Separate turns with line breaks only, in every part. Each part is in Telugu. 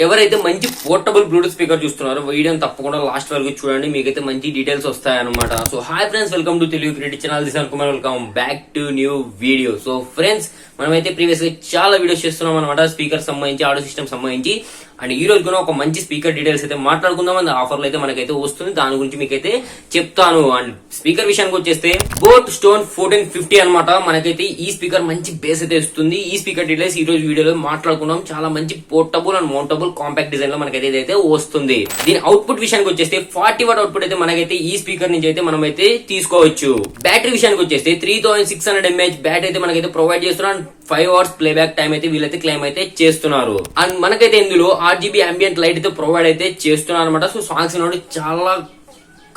ఎవరైతే మంచి పోర్టబుల్ బ్లూటూత్ స్పీకర్ చూస్తున్నారో వీడియోని తప్పకుండా లాస్ట్ వరకు చూడండి, మీకైతే మంచి డీటెయిల్స్ వస్తాయన్నమాట. So hi friends, welcome to Telugu creative channel. This Kumar, welcome back to new video. So friends, మనమైతే ప్రీవియస్ గా చాలా వీడియోస్ చేస్తున్నాం అనమాట, స్పీకర్ సంబంధించి, ఆడియో సిస్టమ్ సంబంధించి. అండ్ ఈ రోజు కూడా ఒక మంచి స్పీకర్ డీటెయిల్స్ అయితే మాట్లాడుకుందాం. అండ్ ఆఫర్లు అయితే మనకైతే వస్తుంది, దాని గురించి మీకైతే చెప్తాను. అండ్ స్పీకర్ విషయానికి వచ్చేస్తే బోట్ స్టోన్ 1450 అనమాట. మనకైతే ఈ స్పీకర్ మంచి బేస్ అయితే ఇస్తుంది. ఈ స్పీకర్ డీటెయిల్స్ ఈ రోజు వీడియోలో మాట్లాడుకున్నాం. చాలా మంచి portable and mountable compact design లో మనకైతే ఇదైతే వస్తుంది. దీని అవుట్పుట్ విషయానికి వచ్చేస్తే 40 వాట్ అవుట్పుట్ అయితే మనకైతే ఈ స్పీకర్ నుంచి అయితే మనం అయితే తీసుకోవచ్చు. బ్యాటరీ విషయానికి వచ్చేస్తే 3600 mAh బ్యాటరీ అయితే మనకైతే ప్రొవైడ్ చేస్తున్నారు. 5 hours ప్లేబ్యాక్ టైం అయితే వీళ్ళైతే క్లెయిమ్ అయితే చేస్తున్నారు. అండ్ మనకైతే ఇందులో RGB ambient లైట్ అయితే ప్రొవైడ్ అయితే చేస్తున్నారు అనమాట. సో సాంగ్స్ చాలా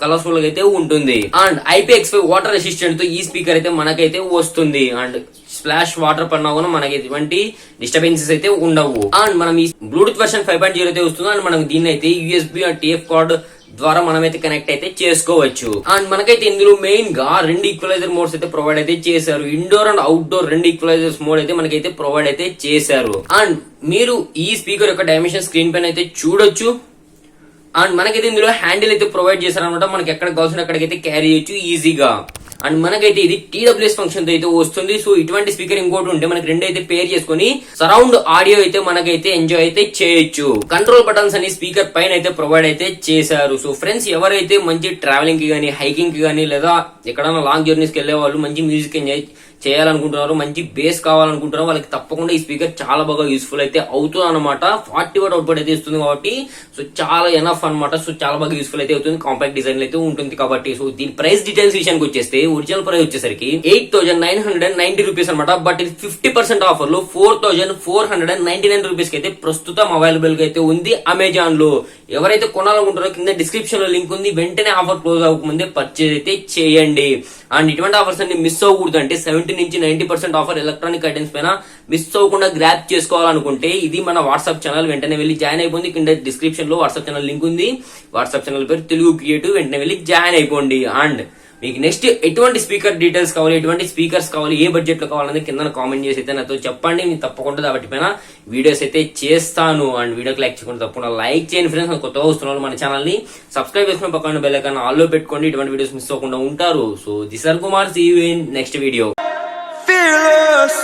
కలర్ఫుల్ గా అయితే ఉంటుంది. అండ్ IPX5 వాటర్ రెసిస్టెంట్ తో ఈ స్పీకర్ అయితే మనకైతే వస్తుంది. అండ్ స్ప్లాష్ వాటర్ పడినా కూడా మనకి ఎటువంటి డిస్టర్బెన్సెస్ అయితే ఉండవు. అండ్ మనం ఈ బ్లూటూత్ వర్షన్ 5.0 అయితే వస్తుంది. అండ్ మనం దీన్ని అయితే USB అండ్ TF కార్డ్ ద్వారా మనమైతే కనెక్ట్ అయితే చేసుకోవచ్చు. అండ్ మనకైతే ఇందులో మెయిన్ గా 2 ఈక్వలైజర్ మోడ్స్ అయితే ప్రొవైడ్ అయితే చేశారు. Indoor and outdoor 2 equalisers mode అయితే మనకైతే ప్రొవైడ్ అయితే చేశారు. అండ్ మీరు ఈ స్పీకర్ యొక్క డైమెన్షన్ స్క్రీన్ పైన అయితే చూడొచ్చు. అండ్ మనకైతే ఇందులో హ్యాండిల్ అయితే ప్రొవైడ్ చేశారనమాట. మనకి ఎక్కడ కావాల్సిన అక్కడికైతే క్యారీ చేయొచ్చు ఈజీగా. అండ్ మనకైతే ఇది TWS ఫంక్షన్ తో అయితే వస్తుంది. సో ఇటువంటి స్పీకర్ ఇంకోటి ఉంటే మనకి 2 అయితే పేర్ చేసుకుని సరౌండ్ ఆడియో అయితే మనకైతే ఎంజాయ్ అయితే చేయొచ్చు. కంట్రోల్ బటన్స్ అని స్పీకర్ పైన అయితే ప్రొవైడ్ అయితే చేశారు. సో ఫ్రెండ్స్, ఎవరైతే మంచి ట్రావెలింగ్ కి గానీ, హైకింగ్ కి గానీ, లేదా ఎక్కడైనా లాంగ్ జర్నీస్ కి వెళ్లే వాళ్ళు మంచి మ్యూజిక్ ఎంజాయ్ చేయాలనుకుంటున్నారు, మంచి బేస్ కావాలనుకుంటున్నారు, వాళ్ళకి తప్పకుండా ఈ స్పీకర్ చాలా బాగా యూస్ఫుల్ అయితే అవుతుంది అనమాట. 40 వాట్ అవుట్పుట్ అయితే ఇస్తుంది కాబట్టి సో చాలా ఎనఫ్ అనమాట. సో చాలా బాగా యూస్ఫుల్ అయితే అవుతుంది, కాంపాక్ట్ డిజైన్ అయితే ఉంటుంది కాబట్టి. సో దీని ప్రైస్ డీటెయిల్స్ విషయానికి వచ్చేస్తే ఒరిజినల్ ప్రైస్ వచ్చేసరికి 8990 రూపీస్ అనమాట. బట్ ఇది 50% ఆఫర్ లో 4499 రూపీస్ కి అయితే ప్రస్తుతం అవైలబుల్ గా అయితే ఉంది అమెజాన్ లో. ఎవరైతే కొనాలనుకుంటారో కింద డిస్క్రిప్షన్ లో లింక్ ఉంది, వెంటనే ఆఫర్ క్లోజ్ అవ్వకముందే పర్చేజ్ అయితే చేయండి. అండ్ ఇటువంటి ఆఫర్స్ అన్ని మిస్ అవ్వకూడదు అంటే 70 నుంచి 90% ఆఫర్ ఎలక్ట్రానిక్ ఐటమ్స్ పైన మిస్ అవ్వకుండా గ్రాప్ చేసుకోవాలనుకుంటే ఇది మన వాట్సాప్ ఛానల్, వెంటనే వెళ్ళి జాయిన్ అయిపోయింది. కింద డిస్క్రిప్షన్ లో వాట్సాప్ ఛానల్ లింక్ ఉంది. వాట్సాప్ ఛానల్ పేరు తెలుగు క్రియేటివ్, వెంటనే వెళ్ళి జాయిన్ అయిపోండి. అండ్ మీకు నెక్స్ట్ ఎటువంటి స్పీకర్ డీటెయిల్స్ కావాలి, ఎటువంటి స్పీకర్స్ కావాలి, ఏ బడ్జెట్ లో కావాలని కింద కామెంట్ చేసి అయితే నాతో చెప్పండి. నేను తప్పకుండా వాటిపైన వీడియోస్ అయితే చేస్తాను. అండ్ వీడియోకి లైక్ చేయకుండా తప్పకుండా లైక్ చేయండి ఫ్రెండ్స్. కొత్తగా వస్తున్నారు మన ఛానల్ ని సబ్స్క్రైబ్ చేసుకుని పక్కన బెల్ ఐకాన్ ఆల్ లో పెట్టుకోండి, ఇటువంటి వీడియోస్ మిస్ అవ్వకుండా ఉంటారు. So this R Kumar, see you in next video. Fearless.